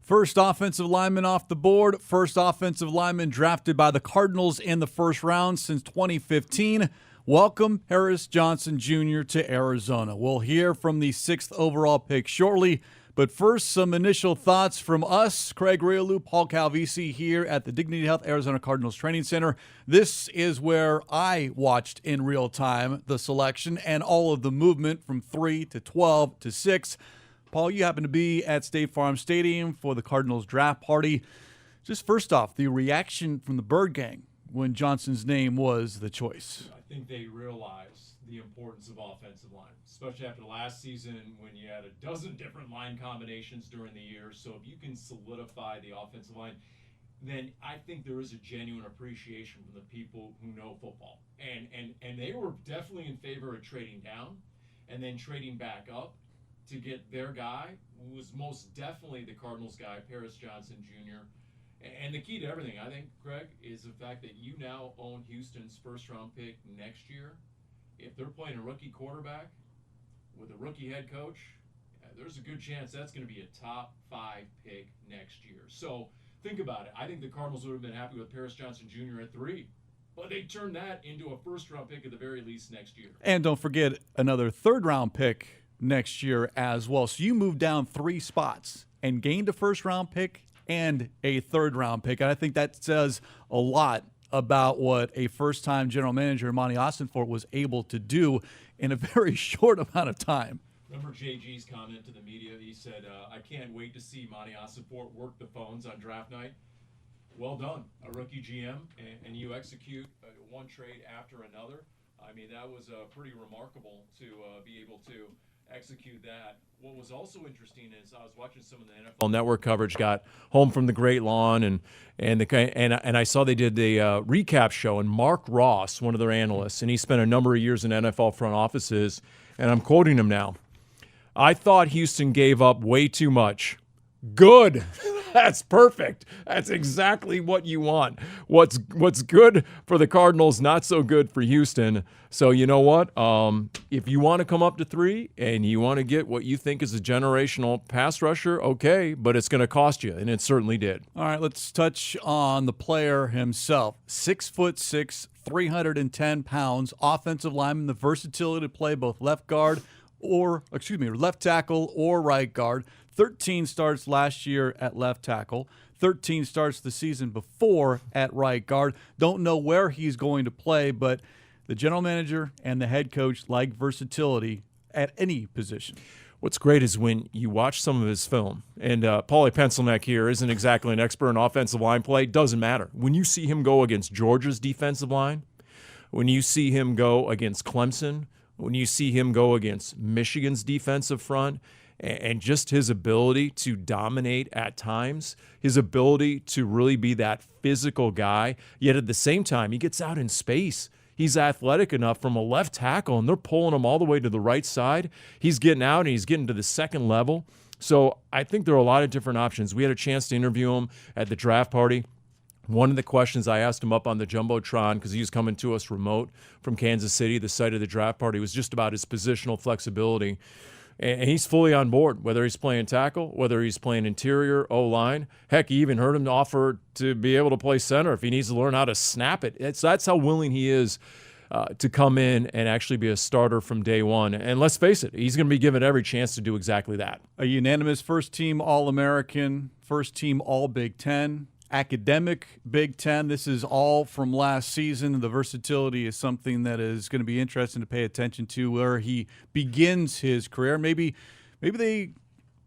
First offensive lineman off the board, first offensive lineman drafted by the Cardinals in the first round since 2015. Welcome, Paris Johnson Jr. to Arizona. We'll hear from the 6th overall pick shortly, but first, some initial thoughts from us, Craig Riolu, Paul Calvisi here at the Dignity Health Arizona Cardinals Training Center. This is where I watched in real time the selection and all of the movement from 3 to 12 to 6. Paul, you happen to be at State Farm Stadium for the Cardinals draft party. Just first off, the reaction from the Bird Gang when Johnson's name was the choice. I think they realized the importance of offensive line, especially after last season when you had a dozen different line combinations during the year. So if you can solidify the offensive line, then I think there is a genuine appreciation from the people who know football. And they were definitely in favor of trading down and then trading back up to get their guy, who was most definitely the Cardinals guy, Paris Johnson Jr. And the key to everything, I think, Craig, is the fact that you now own Houston's first-round pick next year. If they're playing a rookie quarterback with a rookie head coach, there's a good chance that's going to be a top 5 pick next year. So think about it. I think the Cardinals would have been happy with Paris Johnson Jr. at 3. But they turned that into a first-round pick at the very least next year. And don't forget another third-round pick next year as well. So you moved down 3 spots and gained a first-round pick and a third-round pick. And I think that says a lot about what a first-time general manager, Monty Ossenfort, was able to do in a very short amount of time. Remember JG's comment to the media? He said, I can't wait to see Monty Ossenfort work the phones on draft night. Well done, a rookie GM, and you execute one trade after another. I mean, that was pretty remarkable to be able to execute that. What was also interesting is I was watching some of the NFL Network coverage, got home from the Great Lawn, and I saw they did the recap show, and Mark Ross, one of their analysts, and he spent a number of years in NFL front offices, and I'm quoting him now. I thought Houston gave up way too much. Good. That's perfect. That's exactly what you want. What's good for the Cardinals, not so good for Houston. So you know what? If you want to come up to 3 and you want to get what you think is a generational pass rusher, okay, but it's going to cost you, and it certainly did. All right, let's touch on the player himself. 6'6", 310 pounds, offensive lineman, the versatility to play both left tackle or right guard. 13 starts last year at left tackle, 13 starts the season before at right guard. Don't know where he's going to play, but the general manager and the head coach like versatility at any position. What's great is when you watch some of his film, and Paulie Pencilneck here isn't exactly an expert in offensive line play, doesn't matter. When you see him go against Georgia's defensive line, when you see him go against Clemson, when you see him go against Michigan's defensive front, and just his ability to dominate at times, his ability to really be that physical guy, yet at the same time, he gets out in space. He's athletic enough from a left tackle, and they're pulling him all the way to the right side. He's getting out, and he's getting to the second level. So I think there are a lot of different options. We had a chance to interview him at the draft party. One of the questions I asked him up on the Jumbotron, because he was coming to us remote from Kansas City, the site of the draft party, was just about his positional flexibility. And he's fully on board, whether he's playing tackle, whether he's playing interior, O-line. Heck, you even heard him offer to be able to play center if he needs to learn how to snap it. That's how willing he is to come in and actually be a starter from day one. And let's face it, he's going to be given every chance to do exactly that. A unanimous first-team All-American, first-team All-Big Ten, academic Big Ten. This is all from last season. The versatility is something that is going to be interesting to pay attention to where he begins his career. Maybe they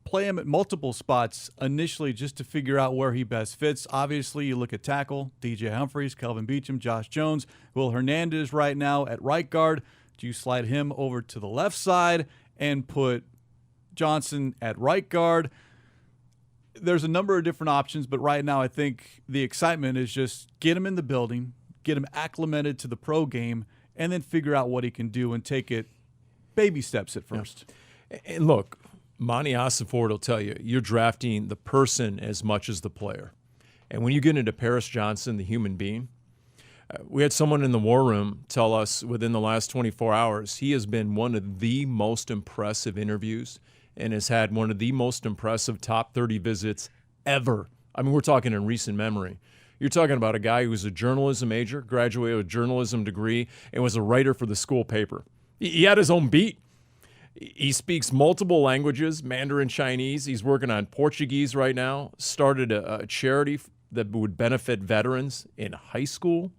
play him at multiple spots initially just to figure out where he best fits. Obviously, you look at tackle, DJ Humphries, Kelvin Beachum, Josh Jones, Will Hernandez right now at right guard. Do you slide him over to the left side and put Johnson at right guard? There's a number of different options, but right now I think the excitement is just get him in the building, get him acclimated to the pro game, and then figure out what he can do and take it baby steps at first. Yeah. And look, Monty Ossenfort will tell you, you're drafting the person as much as the player. And when you get into Paris Johnson, the human being, we had someone in the war room tell us within the last 24 hours, he has been one of the most impressive interviews and has had one of the most impressive top 30 visits ever. I mean, we're talking in recent memory. You're talking about a guy who was a journalism major, graduated with a journalism degree, and was a writer for the school paper. He had his own beat. He speaks multiple languages, Mandarin, Chinese. He's working on Portuguese right now. Started a charity that would benefit veterans in high school.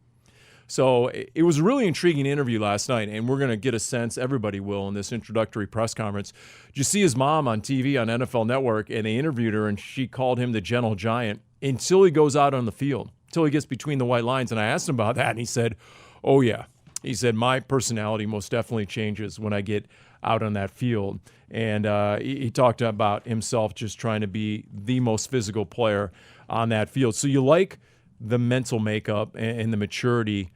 So it was a really intriguing interview last night, and we're going to get a sense, everybody will, in this introductory press conference. Did you see his mom on TV on NFL Network, and they interviewed her, and she called him the gentle giant until he goes out on the field, until he gets between the white lines. And I asked him about that, and he said, oh, yeah. He said, my personality most definitely changes when I get out on that field. And he talked about himself just trying to be the most physical player on that field. So you like the mental makeup and the maturity.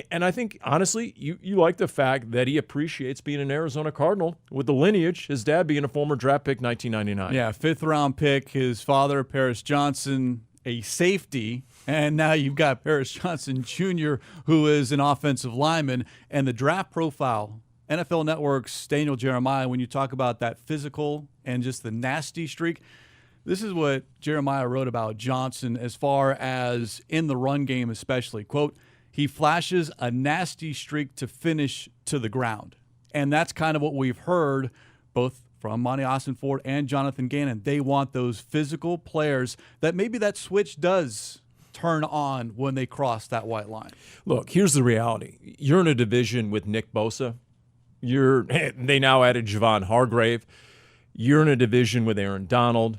And I think, honestly, you like the fact that he appreciates being an Arizona Cardinal with the lineage, his dad being a former draft pick, 1999. Yeah, fifth-round pick, his father, Paris Johnson, a safety, and now you've got Paris Johnson Jr., who is an offensive lineman. And the draft profile, NFL Network's Daniel Jeremiah, when you talk about that physical and just the nasty streak, this is what Jeremiah wrote about Johnson as far as in the run game especially. Quote, he flashes a nasty streak to finish to the ground. And that's kind of what we've heard both from Monty Ossenfort and Jonathan Gannon. They want those physical players that maybe that switch does turn on when they cross that white line. Look, here's the reality. You're in a division with Nick Bosa. They now added Javon Hargrave. You're in a division with Aaron Donald.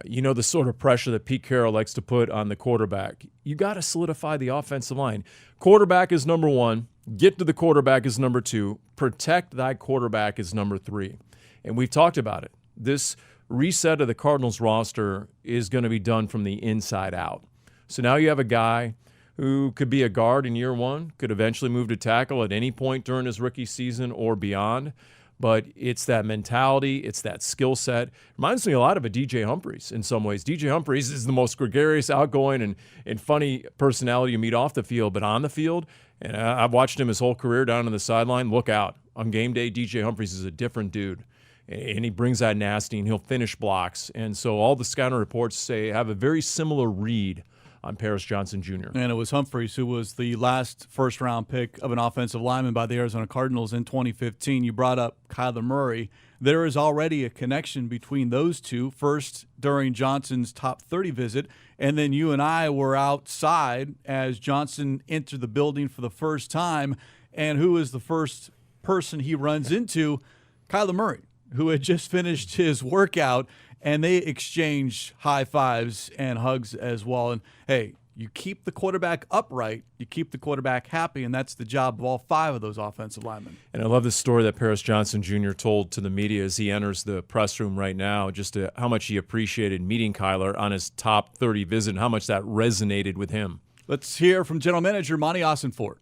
You know the sort of pressure that Pete Carroll likes to put on the quarterback. You got to solidify the offensive line. Quarterback is number one. Get to the quarterback is number two. Protect thy quarterback is number three. And we've talked about it. This reset of the Cardinals roster is going to be done from the inside out. So now you have a guy who could be a guard in year one, could eventually move to tackle at any point during his rookie season or beyond. But it's that mentality, it's that skill set. Reminds me a lot of a DJ Humphries in some ways. DJ Humphries is the most gregarious, outgoing, and funny personality you meet off the field, but on the field, and I've watched him his whole career down on the sideline. Look out. On game day, DJ Humphries is a different dude. And he brings that nasty, and he'll finish blocks. And so all the scouting reports have a very similar read on Paris Johnson Jr. And it was Humphries who was the last first-round pick of an offensive lineman by the Arizona Cardinals in 2015. You brought up Kyler Murray. There is already a connection between those two, first during Johnson's top 30 visit, and then you and I were outside as Johnson entered the building for the first time. And who is the first person he runs into? Kyler Murray, who had just finished his workout, and they exchange high fives and hugs as well. And, hey, you keep the quarterback upright, you keep the quarterback happy, and that's the job of all five of those offensive linemen. And I love the story that Paris Johnson Jr. told to the media as he enters the press room right now, just how much he appreciated meeting Kyler on his top 30 visit and how much that resonated with him. Let's hear from General Manager Monty Ossenfort.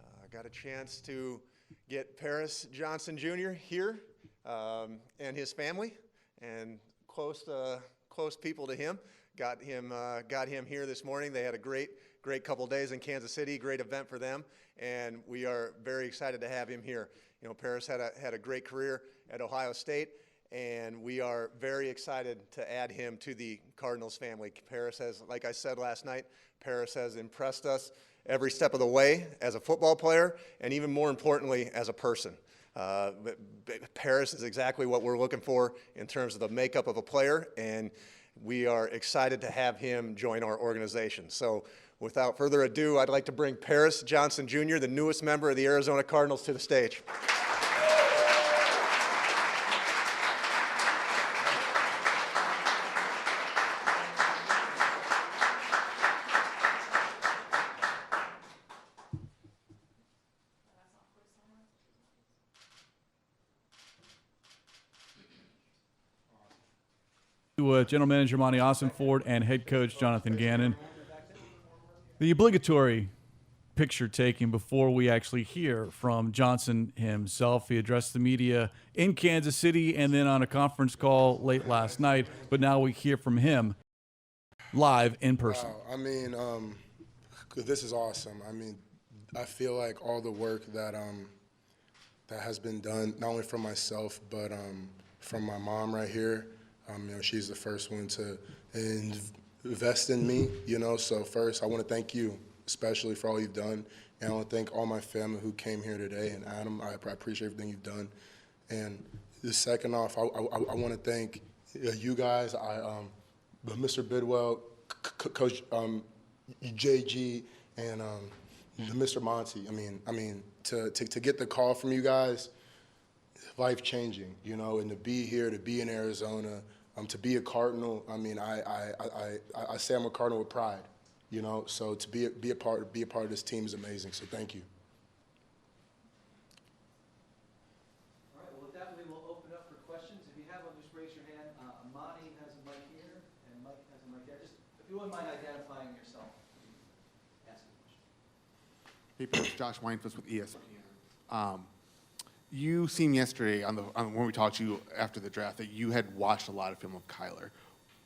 I got a chance to get Paris Johnson Jr. here and his family and close people to him. Got him here this morning. They had a great couple days in Kansas City. Great event for them, and we are very excited to have him here. You know, Paris had a great career at Ohio State, and we are very excited to add him to the Cardinals family. Paris has, like I said last night, Paris has impressed us every step of the way as a football player, and even more importantly, as a person. Paris is exactly what we're looking for in terms of the makeup of a player, and we are excited to have him join our organization. So without further ado, I'd like to bring Paris Johnson Jr., the newest member of the Arizona Cardinals, to the stage. General Manager Monty Ossenfort and head coach Jonathan Gannon. The obligatory picture taking before we actually hear from Johnson himself. He addressed the media in Kansas City and then on a conference call late last night, but now we hear from him live in person. Wow. I mean, this is awesome. I mean, I feel like all the work that has been done, not only for myself, but from my mom right here. She's the first one to invest in me, So first, I want to thank you, especially for all you've done. And I want to thank all my family who came here today. And Adam, I appreciate everything you've done. And the second off, I want to thank you guys, Mr. Bidwell, Coach JG, and Mr. Monty. To get the call from you guys, life-changing, and to be here, to be in Arizona, to be a Cardinal. I say I'm a Cardinal with pride, So to be a part of this team is amazing. So thank you. All right. Well, with that, we will open up for questions. If you have one, just raise your hand. Monty has a mic here, and Mike has a mic there. Just if you wouldn't mind identifying yourself, ask a question. Hey, Coach, Josh Weinfuss with ESPN. You seemed yesterday when we talked to you after the draft that you had watched a lot of film of Kyler.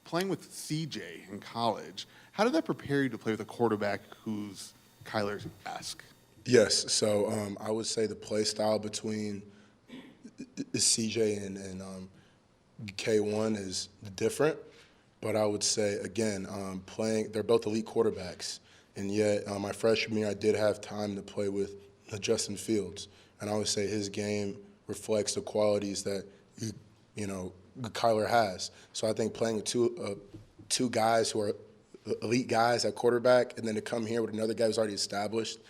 Playing with CJ in college, how did that prepare you to play with a quarterback who's Kyler's-esque? Yes, so I would say the play style between CJ and K1 is different, but I would say, again, they're both elite quarterbacks, and yet my freshman year I did have time to play with Justin Fields, and I would say his game reflects the qualities that Kyler has. So I think playing with two guys who are elite guys at quarterback, and then to come here with another guy who's already established,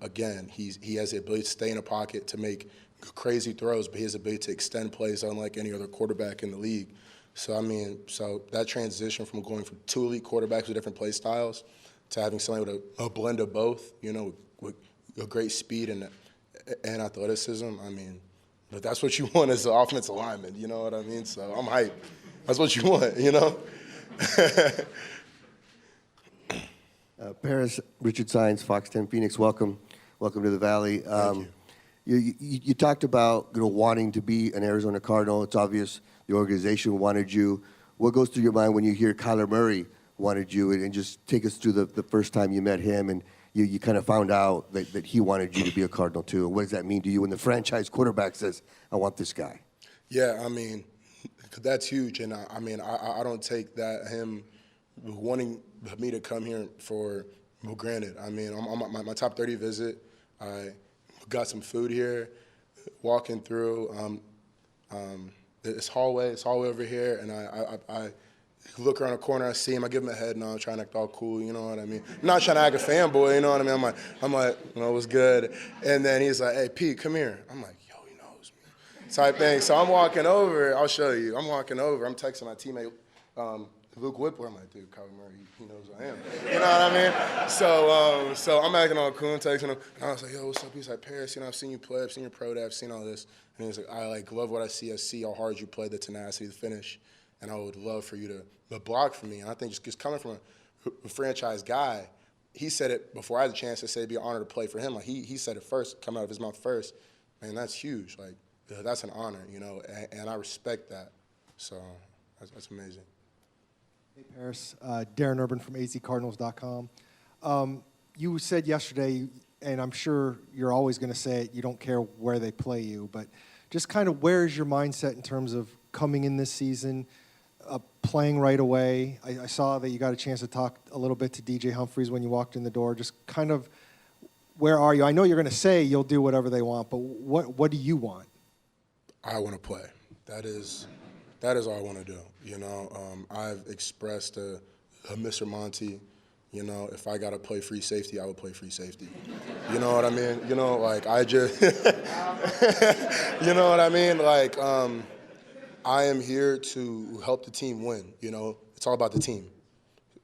again, he has the ability to stay in a pocket to make crazy throws, but he has the ability to extend plays unlike any other quarterback in the league. So that transition from going from two elite quarterbacks with different play styles to having somebody with a blend of both, with a great speed and athleticism, but that's what you want as an offensive lineman, you know what I mean? So I'm hyped. That's what you want, Paris, Richard Sines, Fox 10 Phoenix, welcome to the Valley. Thank you. You talked about wanting to be an Arizona Cardinal. It's obvious the organization wanted you. What goes through your mind when you hear Kyler Murray wanted you, and just take us through the first time you met him and you kind of found out that he wanted you to be a Cardinal too. What does that mean to you when the franchise quarterback says, I want this guy? Yeah, that's huge, and I don't take that him wanting me to come here for granted. On my top 30 visit, I got some food here, walking through this hallway over here, and I look around the corner, I see him, I give him a head nod, trying to act all cool, you know what I mean? I'm not trying to act a fanboy, you know what I mean? I'm like, what's good? And then he's like, hey, Pete, come here. I'm like, yo, he knows me. Type thing. So I'm walking over, I'll show you. I'm walking over, I'm texting my teammate, Luke Whippler. I'm like, dude, Kyler Murray, he knows who I am. You know what I mean? So I'm acting all cool and texting him. And I was like, yo, what's up? He's like, Paris, I've seen you play, I've seen your pro day, I've seen all this. And he's like, I love what I see how hard you play, the tenacity, the finish. And I would love for you to block for me. And I think just coming from a franchise guy, he said it before I had a chance to say it'd be an honor to play for him. Like he said it first, come out of his mouth first. Man, that's huge. Like that's an honor, and I respect that. So that's amazing. Hey, Paris. Darren Urban from azcardinals.com. You said yesterday, and I'm sure you're always going to say it, you don't care where they play you, but just kind of where is your mindset in terms of coming in this season, playing right away? I saw that you got a chance to talk a little bit to DJ Humphries when you walked in the door. Just kind of where are you? I know you're going to say you'll do whatever they want, but what do you want? I want to play. That is all I want to do. I've expressed to Mr. Monty, if I got to play free safety, I would play free safety. You know what I mean? I just, you know what I mean? I am here to help the team win. It's all about the team,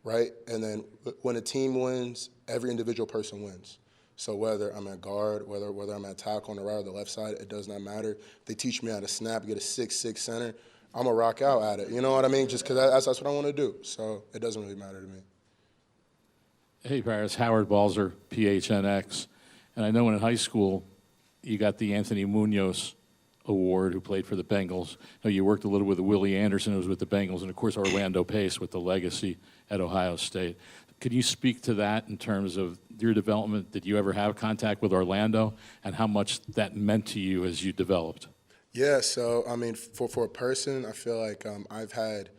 right? And then when a team wins, every individual person wins. So whether I'm at guard, whether I'm at tackle on the right or the left side, it does not matter. They teach me how to snap, get a 6'6" center. I'm going to rock out at it. You know what I mean? Just because that's what I want to do. So it doesn't really matter to me. Hey, Paris. Howard Balzer, PHNX. And I know in high school you got the Anthony Munoz Award, who played for the Bengals. You worked a little with Willie Anderson, who was with the Bengals, and, of course, Orlando Pace with the legacy at Ohio State. Could you speak to that in terms of your development? Did you ever have contact with Orlando, and how much that meant to you as you developed? Yeah, so I mean, for a person, I feel like I've had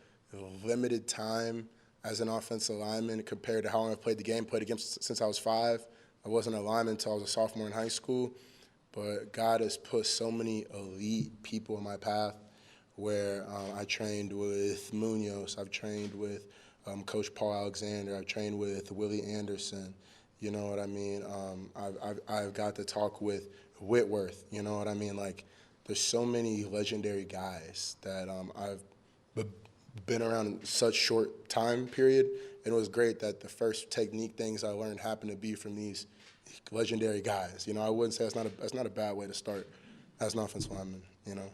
limited time as an offensive lineman compared to how long I've played the game. Played against since I was 5. I wasn't a lineman until I was a sophomore in high school, but God has put so many elite people in my path where I trained with Munoz, I've trained with Coach Paul Alexander, I've trained with Willie Anderson. You know what I mean? I've got to talk with Whitworth. You know what I mean? Like, there's so many legendary guys that I've been around in such short time period. And it was great that the first technique things I learned happened to be from these legendary guys. You know, I wouldn't say that's not a bad way to start as an offensive lineman. You know.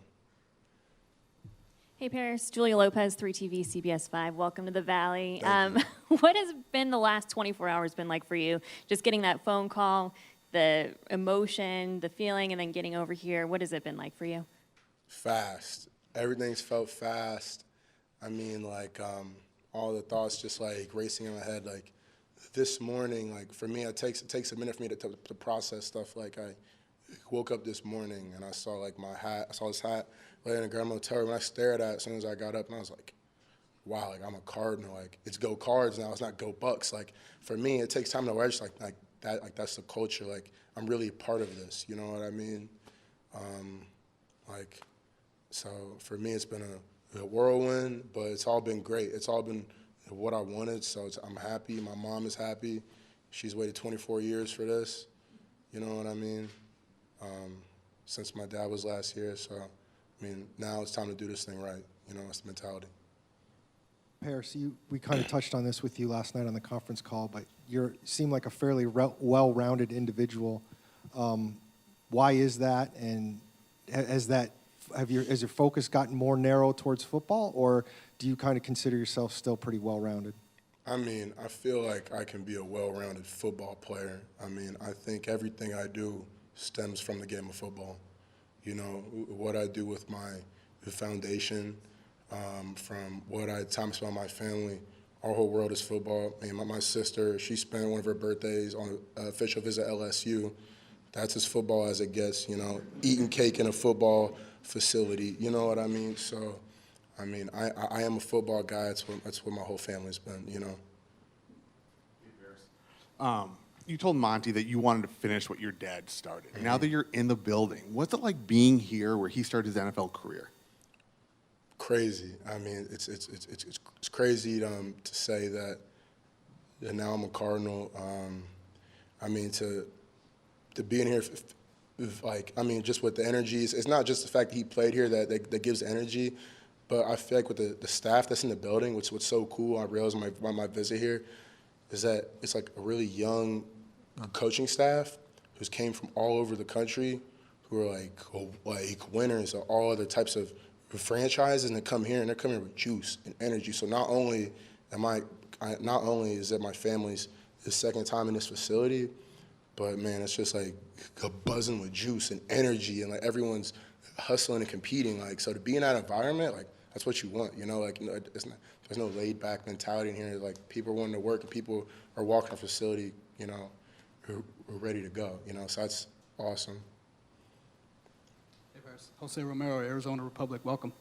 Hey, Paris. Julia Lopez, 3TV, CBS 5. Welcome to the Valley. Thank What has been the last 24 hours been like for you? Just getting that phone call, the emotion, the feeling, and then getting over here. What has it been like for you? Fast. Everything's felt fast. I mean, like, all the thoughts just, like, racing in my head. Like, this morning, like, for me, it takes a minute for me to process stuff. Like, I woke up this morning, and I saw, like, my hat. I saw this hat laying in a grandma hotel room, and I stared at it as soon as I got up, and I was like, wow, like, I'm a Cardinal. Like, it's go Cards now. It's not go Bucks. Like, for me, it takes time to register, like that, like, that's the culture. Like, I'm really a part of this. You know what I mean? Like, so for me, it's been a whirlwind, but it's all been great. It's all been what I wanted, so I'm happy. My mom is happy. She's waited 24 years for this. You know what I mean? Since my dad was last year, so, I mean, now it's time to do this thing right. You know, that's the mentality. Paris, we kind of touched on this with you last night on the conference call, but you seem like a fairly well-rounded individual. Why is that, and has your focus gotten more narrow towards football, or do you kind of consider yourself still pretty well-rounded? I mean, I feel like I can be a well-rounded football player. I mean, I think everything I do stems from the game of football. You know, what I do with my foundation, from what I time spent with my family, our whole world is football. I mean, my sister, she spent one of her birthdays on an official visit at LSU. That's as football as it gets, you know, eating cake in a football facility, you know what I mean? So, I mean, I am a football guy. That's what my whole family's been, you know. You told Monty that you wanted to finish what your dad started. Now that you're in the building, what's it like being here where he started his NFL career? Crazy. I mean, it's crazy to say that now I'm a Cardinal. I mean, to be in here, like, I mean, just with the energies, it's not just the fact that he played here that gives energy, but I feel like with the staff that's in the building, what's so cool, I realized my visit here, is that it's like a really young coaching staff who's came from all over the country, who are like winners of all other types of franchises, and they come here and they're coming here with juice and energy. So not only is it my family's the second time in this facility, but man, it's just like buzzing with juice and energy, and like everyone's hustling and competing. Like, so to be in that environment, like, that's what you want, you know. Like, there's no laid back mentality in here. Like, people are wanting to work, and people are walking the facility, you know, who are ready to go, you know. So that's awesome. Hey, Paris. Jose Romero, Arizona Republic. welcome.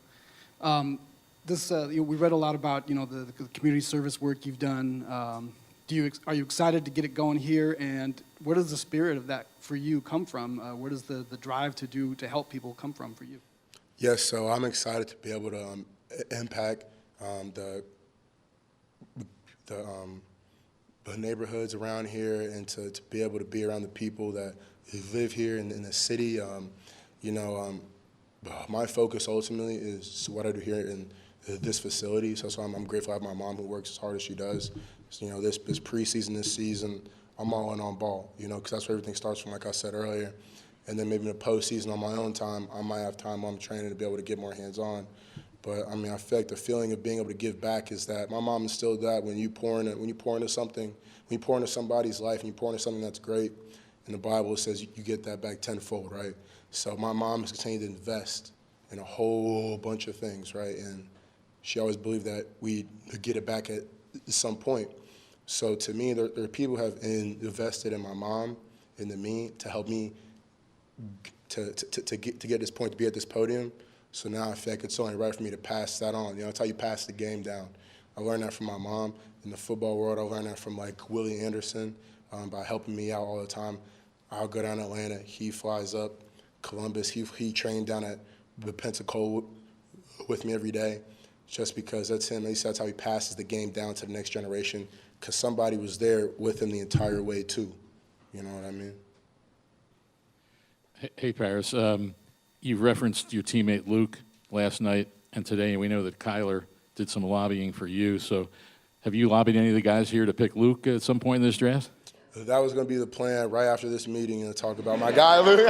We read a lot about, the community service work you've done. Are you excited to get it going here? And where does the spirit of that for you come from? Where does the drive to help people come from for you? Yes, so I'm excited to be able to impact the neighborhoods around here, and to be able to be around the people that live here in the city. My focus ultimately is what I do here in this facility. So I'm grateful to have my mom who works as hard as she does. So, this preseason, this season, I'm all in on ball, because that's where everything starts from, like I said earlier. And then maybe in the postseason on my own time, I might have time while I'm training to be able to get more hands-on. But, I mean, I feel like the feeling of being able to give back is that my mom instilled that when you pour into somebody's life and you pour into something that's great, and the Bible says you get that back tenfold, right? So my mom has continued to invest in a whole bunch of things, right? And she always believed that we'd get it back at some point. So to me, there are people who have invested in my mom, into me, to help me to get to this point, to be at this podium. So now I feel like it's only right for me to pass that on. You know, that's how you pass the game down. I learned that from my mom in the football world. I learned that from like Willie Anderson by helping me out all the time. I'll go down to Atlanta. He flies up Columbus. He trained down at the Pensacola with me every day, just because that's him. At least that's how he passes the game down to the next generation, because somebody was there with him the entire way too. You know what I mean? Hey, Paris. You referenced your teammate Luke last night and today, and we know that Kyler did some lobbying for you. So have you lobbied any of the guys here to pick Luke at some point in this draft? That was going to be the plan right after this meeting, to talk about my guy, Luke.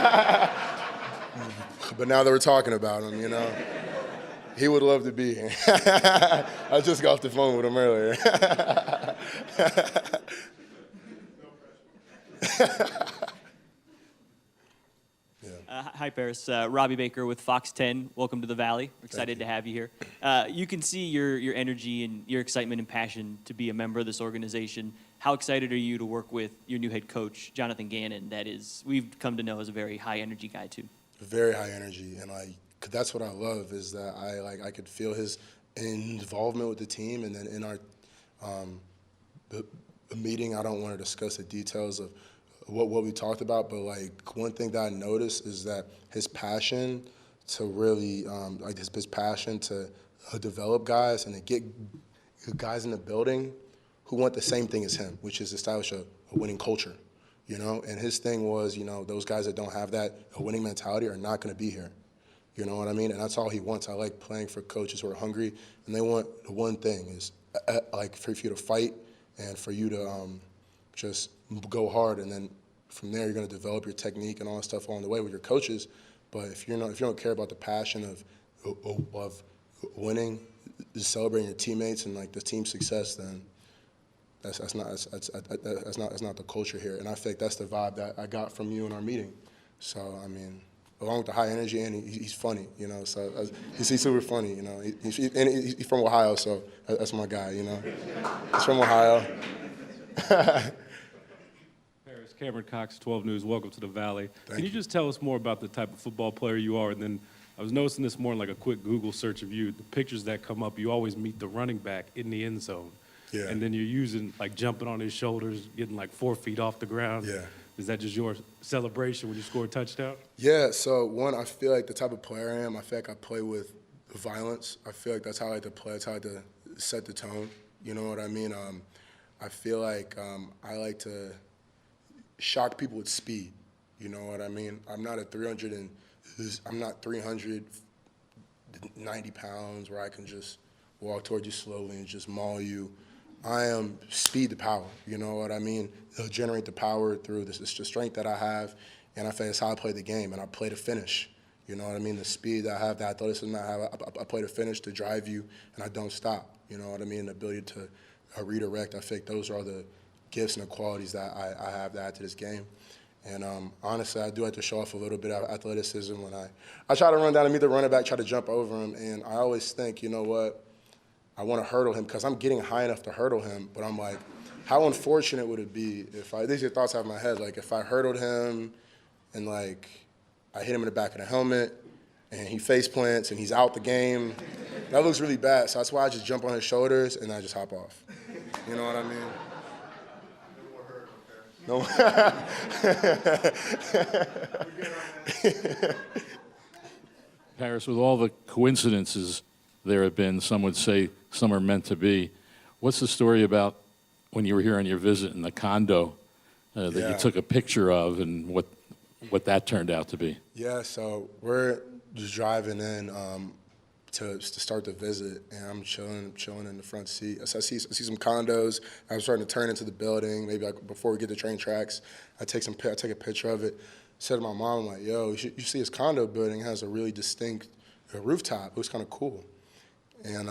But now that we're talking about him, you know, he would love to be here. I just got off the phone with him earlier. Hi, Paris. Robbie Baker with Fox 10. Welcome to the Valley. We're excited to have you here. You can see your energy and your excitement and passion to be a member of this organization. How excited are you to work with your new head coach, Jonathan Gannon, that is, we've come to know as a very high-energy guy, too? Very high energy, and that's what I love, is that I could feel his involvement with the team, and then in our the meeting, I don't want to discuss the details of what we talked about, but like one thing that I noticed is that his passion to really his passion to develop guys and to get guys in the building who want the same thing as him, which is establish a winning culture, you know. And his thing was, you know, those guys that don't have that winning mentality are not going to be here. You know what I mean? And that's all he wants. I like playing for coaches who are hungry, and they want the one thing is like for you to fight and for you to just go hard, and then from there you're going to develop your technique and all that stuff along the way with your coaches. But if you don't care about the passion of winning, just celebrating your teammates and like the team success, then that's not the culture here. And I think that's the vibe that I got from you in our meeting. So I mean, along with the high energy, and he's funny, you know. So he's super funny, you know. He's from Ohio, so that's my guy, you know. He's from Ohio. Paris, Cameron Cox, 12 News. Welcome to the Valley. Thank Can you you. just tell us more about the type of football player you are? And then I was noticing this more in like a quick Google search of you. The pictures that come up, you always meet the running back in the end zone. Yeah. And then you're using, like, jumping on his shoulders, getting like 4 feet off the ground. Yeah. Is that just your celebration when you score a touchdown? Yeah, so one, I feel like the type of player I am, I feel like I play with violence. I feel like that's how I like to play. That's how I like to set the tone. You know what I mean? I feel like I like to shock people with speed. You know what I mean? I'm not 390 pounds where I can just walk toward you slowly and just maul you. I am speed to power, you know what I mean? They'll generate the power through this. It's the strength that I have, and I think that's how I play the game, and I play to finish. You know what I mean? The speed that I have, the athleticism that I have, I play to finish, to drive you, and I don't stop. You know what I mean? The ability to redirect, I think those are the gifts and the qualities that I have to add to this game. And honestly, I do have to show off a little bit of athleticism when I try to run down and meet the running back, try to jump over him, and I always think, you know what? I want to hurdle him because I'm getting high enough to hurdle him, but I'm like, how unfortunate would it be if these are thoughts I have in my head, like if I hurdled him and like I hit him in the back of the helmet and he face plants and he's out the game. That looks really bad, so that's why I just jump on his shoulders and I just hop off. You know what I mean? No. Paris, with all the coincidences there have been, some would say some are meant to be. What's the story about when you were here on your visit in the condo that you took a picture of, and what that turned out to be? Yeah, so we're just driving in to start the visit, and I'm chilling in the front seat. So I see some condos. I'm starting to turn into the building. Maybe before we get to train tracks, I take a picture of it. Said to my mom, I'm like, yo, you see this condo building has a really distinct rooftop. It looks kind of cool. And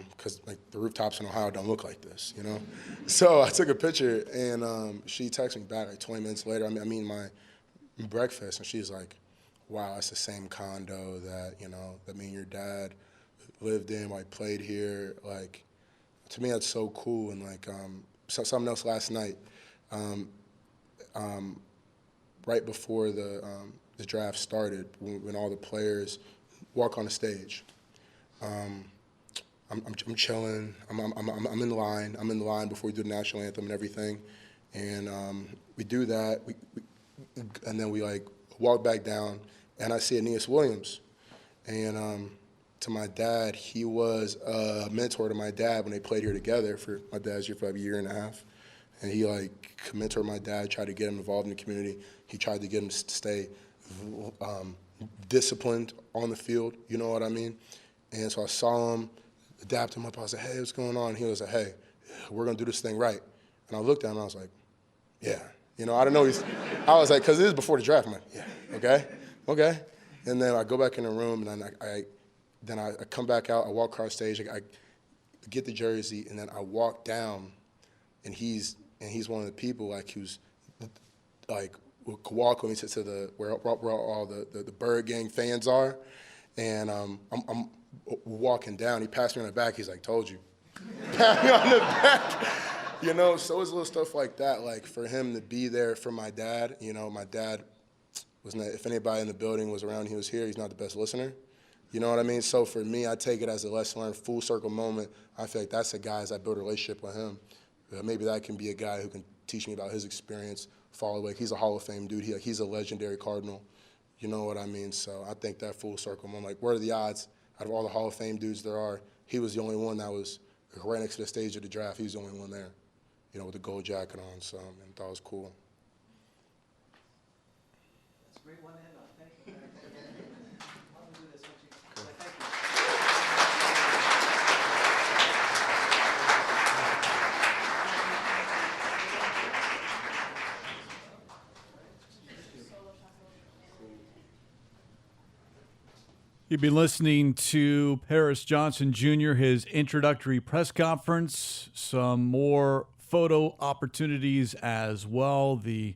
because like the rooftops in Ohio don't look like this, you know. So I took a picture, and she texted me back like 20 minutes later. I mean my breakfast, and she's like, "Wow, that's the same condo that me and your dad lived in. I played here. Like, to me, that's so cool." And like something else last night, right before the the draft started, when all the players walk on the stage. I'm chilling. I'm in the line. I'm in the line before we do the national anthem and everything, and we do that. And then we like walk back down, and I see Aeneas Williams, and to my dad, he was a mentor to my dad when they played here together. For my dad's here for like a year and a half, and he like mentored my dad, tried to get him involved in the community. He tried to get him to stay disciplined on the field. You know what I mean? And so I saw him, adapt him up. I was like, hey, what's going on? He was like, hey, we're gonna do this thing right. And I looked at him, and I was like, yeah. You know, I don't know. I was like, because this is before the draft. I'm like, yeah, okay. And then I go back in the room, and then I come back out. I walk across stage. I get the jersey, and then I walk down, and he's one of the people like who's like could walk with me to the where all the Bird Gang fans are, and I'm walking down. He passed me on the back. He's like, told you. Pat me on the back. You know, so it's little stuff like that. Like for him to be there for my dad. You know, my dad was not. If anybody in the building was around, he was here. He's not the best listener. You know what I mean? So for me, I take it as a lesson learned, full circle moment. I feel like that's a guy as I build a relationship with him. Maybe that can be a guy who can teach me about his experience, follow like he's a Hall of Fame dude. He's a legendary Cardinal. You know what I mean? So I think that full circle moment. Like, what are the odds out of all the Hall of Fame dudes there are? He was the only one that was right next to the stage of the draft. He was the only one there, you know, with the gold jacket on. So I thought it was cool. That's a great one to end on. Thank you. I'll do this. Thank you. You've been listening to Paris Johnson Jr., his introductory press conference. Some more photo opportunities as well. The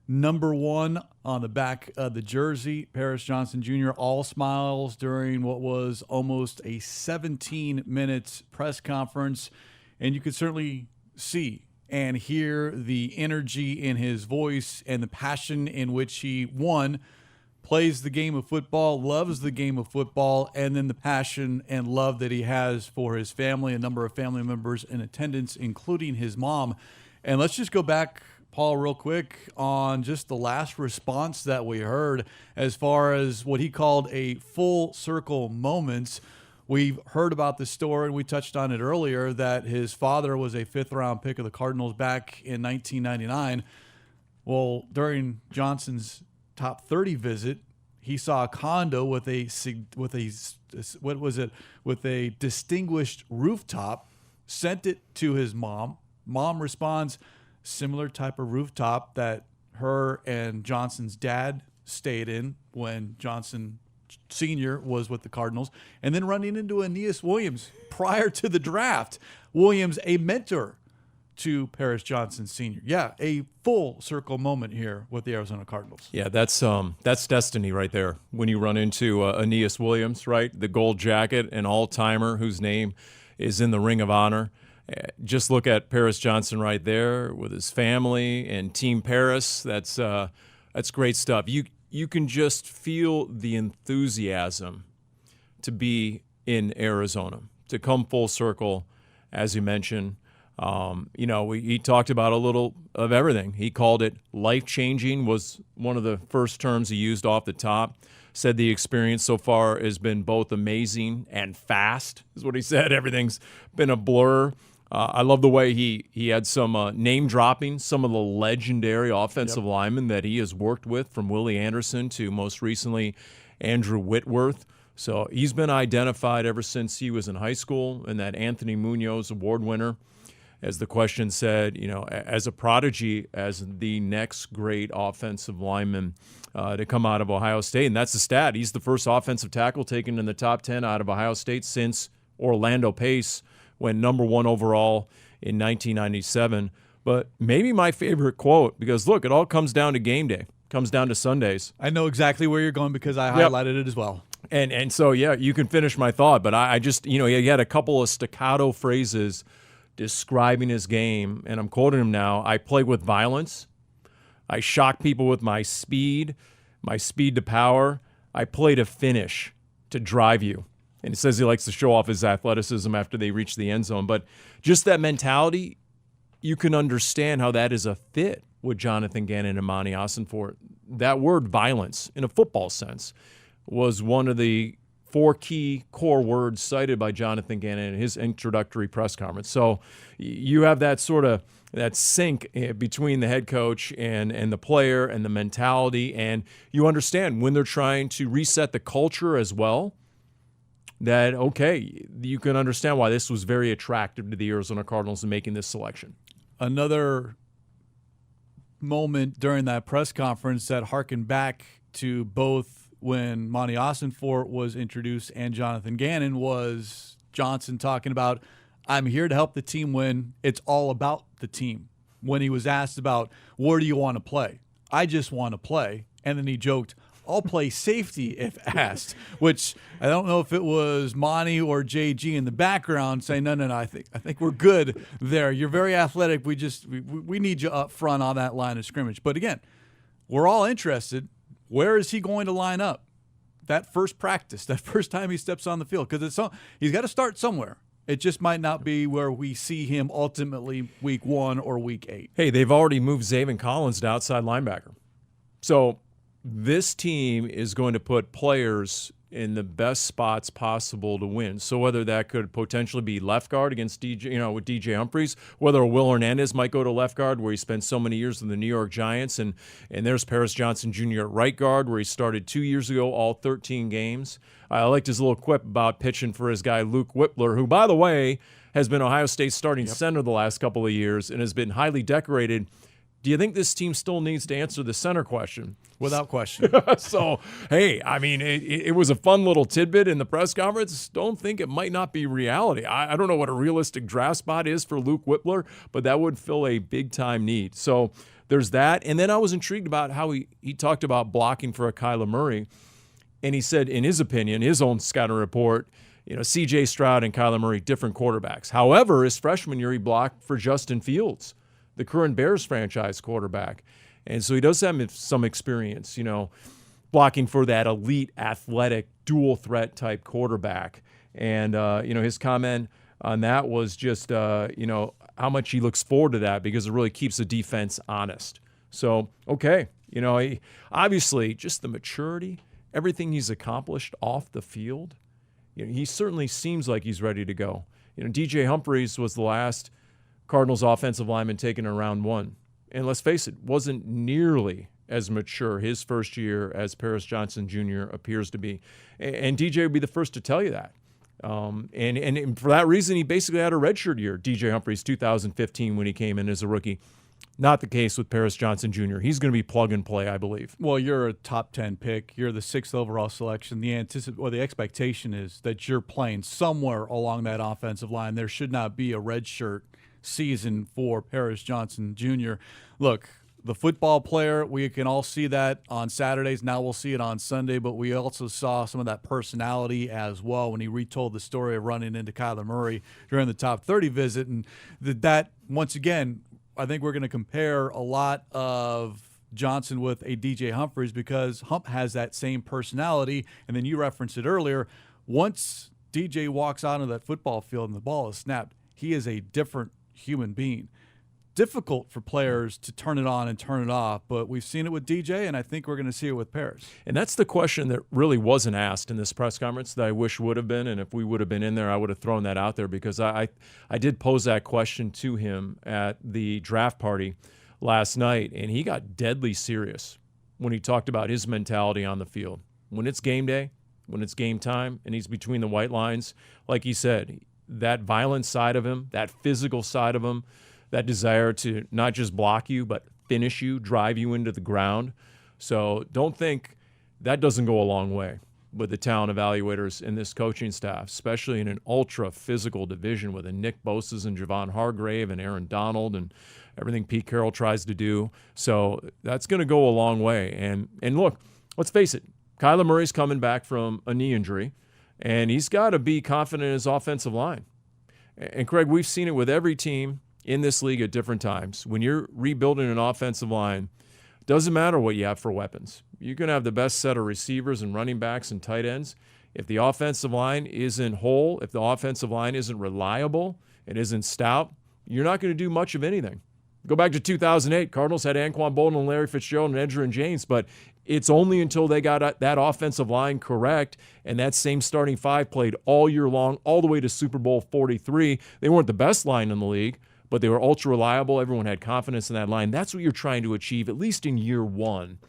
number 1 on the back of the jersey, Paris Johnson Jr., all smiles during what was almost a 17 minutes press conference. And you could certainly see and hear the energy in his voice and the passion in which he, plays the game of football, loves the game of football, and then the passion and love that he has for his family, a number of family members in attendance, including his mom. And let's just go back, Paul, real quick on just the last response that we heard as far as what he called a full circle moments. We've heard about the story, and we touched on it earlier, that his father was a 5th-round pick of the Cardinals back in 1999. Well, during Johnson's top 30 visit, he saw a condo with a distinguished rooftop, sent it to his mom. Mom responds, similar type of rooftop that her and Johnson's dad stayed in when Johnson Sr. was with the Cardinals, and then running into Aeneas Williams prior to the draft. Williams, a mentor to Paris Johnson Sr. Yeah, a full circle moment here with the Arizona Cardinals. Yeah, that's destiny right there. When you run into Aeneas Williams, right, the gold jacket, an all-timer whose name is in the Ring of Honor. Just look at Paris Johnson right there with his family and Team Paris. That's great stuff. You can just feel the enthusiasm to be in Arizona, to come full circle, as you mentioned. He talked about a little of everything. He called it life-changing, was one of the first terms he used off the top. Said the experience so far has been both amazing and fast, is what he said. Everything's been a blur. I love the way he had some name-dropping, some of the legendary offensive linemen that he has worked with, from Willie Anderson to most recently Andrew Whitworth. So he's been identified ever since he was in high school, and that Anthony Munoz Award winner, as the question said, as a prodigy, as the next great offensive lineman to come out of Ohio State. And that's the stat. He's the first offensive tackle taken in the top 10 out of Ohio State since Orlando Pace went number 1 overall in 1997. But maybe my favorite quote, because, look, it all comes down to game day. It comes down to Sundays. I know exactly where you're going because I highlighted it as well. And so, yeah, you can finish my thought. But I just, he had a couple of staccato phrases describing his game, and I'm quoting him now. I play with violence. I shock people with my speed, my speed to power, I play to finish, to drive you. And he says he likes to show off his athleticism after they reach the end zone. But just that mentality, you can understand how that is a fit with Jonathan Gannon and Monty Ossenfort. That word violence, in a football sense, was one of the 4 key core words cited by Jonathan Gannon in his introductory press conference. So you have that sort of that sync between the head coach and the player and the mentality, and you understand when they're trying to reset the culture as well, that, okay, you can understand why this was very attractive to the Arizona Cardinals in making this selection. Another moment during that press conference that harkened back to both when Monty Ossenfort was introduced and Jonathan Gannon was Johnson talking about, I'm here to help the team win. It's all about the team. When he was asked about, where do you want to play? I just want to play. And then he joked, I'll play safety if asked, which I don't know if it was Monty or JG in the background saying, no, I think we're good there. You're very athletic. We need you up front on that line of scrimmage. But again, we're all interested. Where is he going to line up? That first practice, that first time he steps on the field, because he's got to start somewhere. It just might not be where we see him ultimately week 1 or week 8. Hey, they've already moved Zaven Collins to outside linebacker. So this team is going to put players in the best spots possible to win. So whether that could potentially be left guard against with DJ Humphries, whether Will Hernandez might go to left guard where he spent so many years with the New York Giants, and there's Paris Johnson Jr. at right guard where he started 2 years ago, all 13 games. I liked his little quip about pitching for his guy Luke Whippler, who, by the way, has been Ohio State's starting center the last couple of years and has been highly decorated. Do you think this team still needs to answer the center question? Without question. So, hey, I mean, it was a fun little tidbit in the press conference. Don't think it might not be reality. I don't know what a realistic draft spot is for Luke Whippler, but that would fill a big-time need. So there's that. And then I was intrigued about how he talked about blocking for a Kyler Murray. And he said, in his opinion, his own scouting report, C.J. Stroud and Kyler Murray, different quarterbacks. However, his freshman year, he blocked for Justin Fields, the current Bears franchise quarterback. And so he does have some experience, blocking for that elite, athletic, dual threat type quarterback. And, his comment on that was just, how much he looks forward to that because it really keeps the defense honest. So, okay, obviously just the maturity, everything he's accomplished off the field, he certainly seems like he's ready to go. DJ Humphries was the last Cardinals offensive lineman taken in round 1. And let's face it, wasn't nearly as mature his first year as Paris Johnson Jr. appears to be. And DJ would be the first to tell you that. And for that reason, he basically had a redshirt year, DJ Humphries, 2015, when he came in as a rookie. Not the case with Paris Johnson Jr. He's going to be plug and play, I believe. Well, you're a top 10 pick. You're the 6th overall selection. The expectation is that you're playing somewhere along that offensive line. There should not be a redshirt season for Paris Johnson Jr. Look, the football player, we can all see that on Saturdays. Now we'll see it on Sunday, but we also saw some of that personality as well when he retold the story of running into Kyler Murray during the top 30 visit. And that once again, I think we're going to compare a lot of Johnson with a DJ Humphries because Hump has that same personality. And then you referenced it earlier. Once DJ walks out of that football field and the ball is snapped, he is a different human being. Difficult for players to turn it on and turn it off, but we've seen it with DJ, and I think we're going to see it with Paris. And that's the question that really wasn't asked in this press conference that I wish would have been, and if we would have been in there, I would have thrown that out there because I did pose that question to him at the draft party last night, and he got deadly serious when he talked about his mentality on the field. When it's game day, when it's game time, and he's between the white lines, like he said, that violent side of him, that physical side of him, that desire to not just block you, but finish you, drive you into the ground. So don't think that doesn't go a long way with the talent evaluators in this coaching staff, especially in an ultra-physical division with a Nick Bosa's and Javon Hargrave and Aaron Donald and everything Pete Carroll tries to do. So that's going to go a long way. And look, let's face it, Kyler Murray's coming back from a knee injury, and he's got to be confident in his offensive line. And, Craig, we've seen it with every team in this league at different times. When you're rebuilding an offensive line, Doesn't matter what you have for weapons. You can have the best set of receivers and running backs and tight ends. If the offensive line isn't whole, if the offensive line isn't reliable and isn't stout, you're not going to do much of anything. Go back to 2008. Cardinals had Anquan Bolden and Larry Fitzgerald and Edgerrin James, but it's only until they got that offensive line correct and that same starting five played all year long, all the way to Super Bowl 43. They weren't the best line in the league, but they were ultra reliable. Everyone had confidence in that line. That's what you're trying to achieve, at least in year one,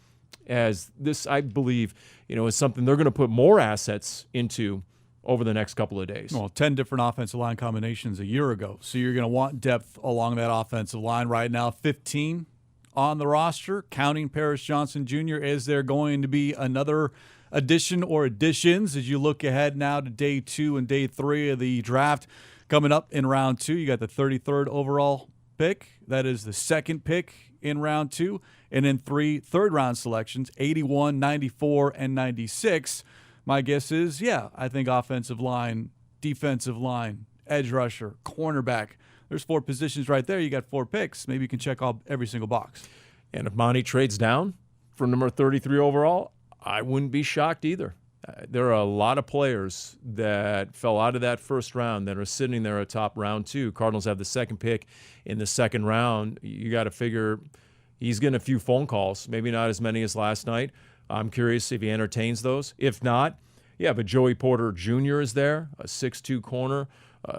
as this, I believe, is something they're going to put more assets into over the next couple of days. Well, 10 different offensive line combinations a year ago. So you're going to want depth along that offensive line. Right now, 15 on the roster, counting Paris Johnson Jr. Is there going to be another addition or additions as you look ahead now to day 2 and day 3 of the draft? Coming up in round 2, you got the 33rd overall pick. That is the second pick in round 2. And then 3 third-round selections, 81, 94, and 96. My guess is, I think offensive line, defensive line, edge rusher, cornerback. There's 4 positions right there. You got 4 picks. Maybe you can check off every single box. And if Monty trades down for number 33 overall, I wouldn't be shocked either. There are a lot of players that fell out of that first round that are sitting there atop round 2. Cardinals have the second pick in the second round. You got to figure he's getting a few phone calls, maybe not as many as last night. I'm curious if he entertains those. If not, but Joey Porter Jr. is there, a 6'2 corner.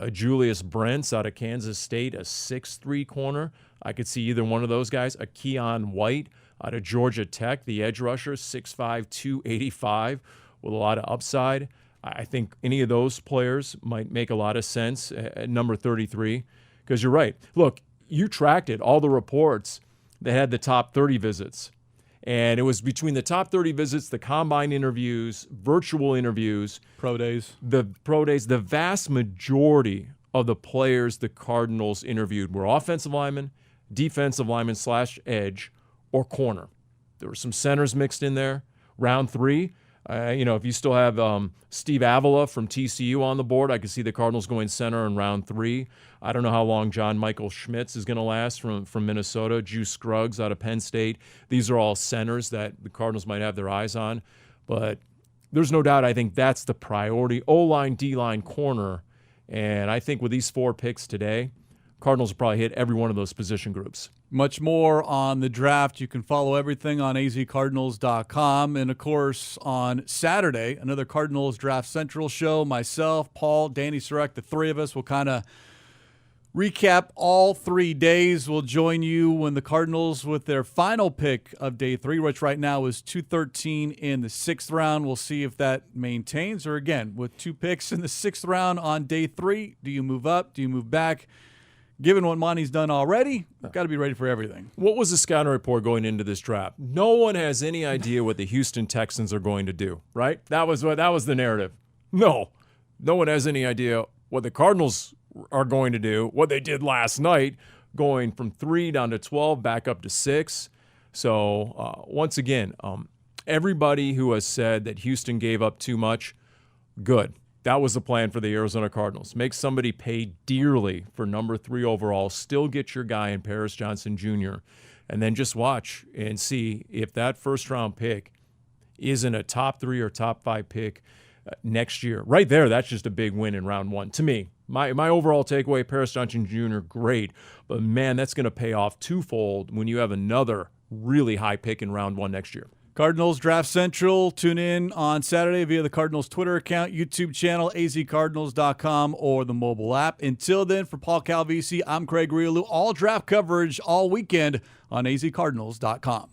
Julius Brents out of Kansas State, a 6'3 corner. I could see either one of those guys. A Keon White out of Georgia Tech, the edge rusher, 6'5", 285, with a lot of upside. I think any of those players might make a lot of sense at number 33, because you're right. Look, you tracked it, all the reports that had the top 30 visits. And it was between the top 30 visits, the combine interviews, virtual interviews, Pro days, the vast majority of the players the Cardinals interviewed were offensive linemen, defensive linemen / edge, or corner. There were some centers mixed in there. Round 3, if you still have Steve Avila from TCU on the board, I could see the Cardinals going center in round 3. I don't know how long John Michael Schmitz is going to last from Minnesota. Juice Scruggs out of Penn State. These are all centers that the Cardinals might have their eyes on. But there's no doubt I think that's the priority. O-line, D-line, corner. And I think with these 4 picks today, Cardinals will probably hit every one of those position groups. Much more on the draft. You can follow everything on azcardinals.com. And, of course, on Saturday, another Cardinals Draft Central show. Myself, Paul, Danny Surek, the 3 of us will kind of recap all 3 days. We'll join you when the Cardinals, with their final pick of day 3, which right now is 213 in the 6th round. We'll see if that maintains. Or, again, with 2 picks in the 6th round on day 3, do you move up? Do you move back? Given what Monty's done already, we've got to be ready for everything. What was the scouting report going into this draft? No one has any idea what the Houston Texans are going to do, right? That was the narrative. No one has any idea what the Cardinals are going to do, what they did last night, going from 3 down to 12, back up to 6. So, once again, everybody who has said that Houston gave up too much, good. That was the plan for the Arizona Cardinals. Make somebody pay dearly for number 3 overall, still get your guy in Paris Johnson Jr., and then just watch and see if that first-round pick isn't a top 3 or top 5 pick next year. Right there, that's just a big win in round 1. To me, my overall takeaway, Paris Johnson Jr., great. But, man, that's going to pay off twofold when you have another really high pick in round 1 next year. Cardinals Draft Central. Tune in on Saturday via the Cardinals Twitter account, YouTube channel, azcardinals.com, or the mobile app. Until then, for Paul Calvisi, I'm Craig Riolu. All draft coverage all weekend on azcardinals.com.